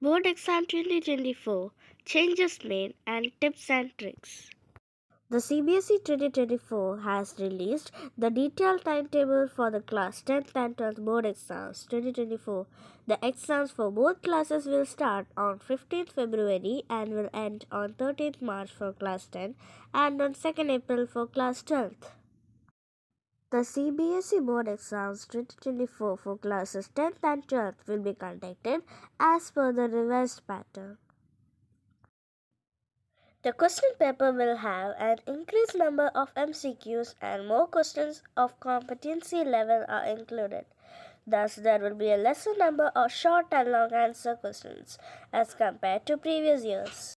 Board Exam 2024 Changes Made and Tips and Tricks. The CBSE 2024 has released the detailed timetable for the class 10th and 12th board exams 2024. The exams for both classes will start on 15th February and will end on 13th March for class 10 and on 2nd April for class 12th. The CBSE Board Exams 2024 for classes 10th and 12th will be conducted as per the revised pattern. The question paper will have an increased number of MCQs and more questions of competency level are included. Thus, there will be a lesser number of short and long answer questions as compared to previous years.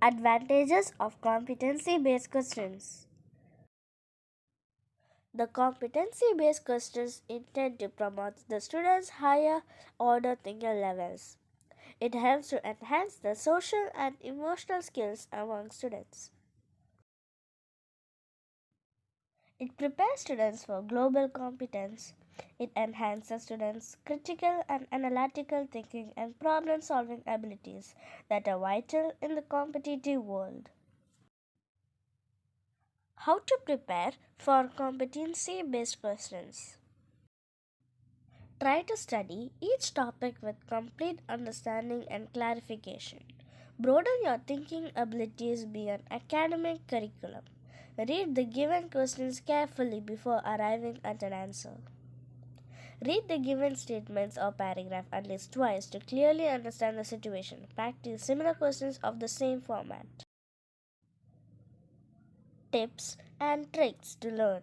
Advantages of competency based questions. The competency based questions intend to promote the students' higher order thinking levels. It helps to enhance the social and emotional skills among students. It prepares students for global competence. It enhances students' critical and analytical thinking and problem solving abilities that are vital in the competitive world. How to prepare for competency based questions. Try to study each topic with complete understanding and clarification. Broaden your thinking abilities beyond academic curriculum. Read the given questions carefully before arriving at an answer. Read the given statements or paragraph at least twice to clearly understand the situation. Practice similar questions of the same format. Tips and tricks to learn.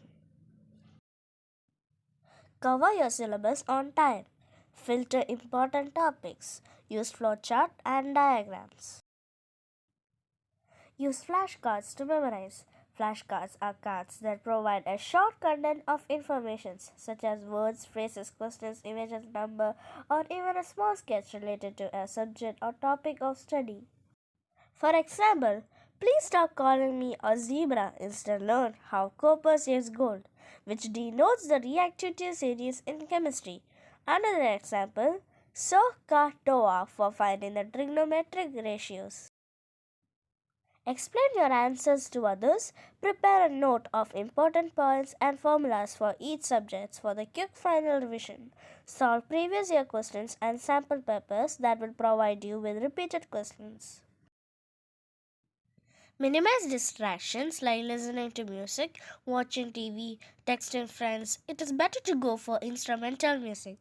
Cover your syllabus on time. Filter important topics. Use flowchart and diagrams. Use flashcards to memorize. Flashcards are cards that provide a short content of information such as words, phrases, questions, images, number, or even a small sketch related to a subject or topic of study. For example, please stop calling me a zebra. Instead, learn how copper saves gold, which denotes the reactivity series in chemistry. Another example, so ka toa for finding the trigonometric ratios. Explain your answers to others. Prepare a note of important points and formulas for each subject for the quick final revision. Solve previous year questions and sample papers that will provide you with repeated questions. Minimize distractions like listening to music, watching TV, texting friends. It is better to go for instrumental music.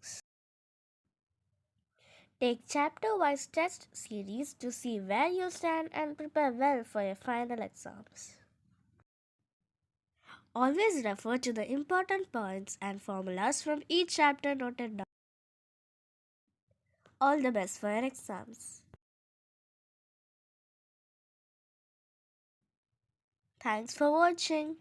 Take chapter-wise test series to see where you stand and prepare well for your final exams. Always refer to the important points and formulas from each chapter noted down. All the best for your exams. Thanks for watching.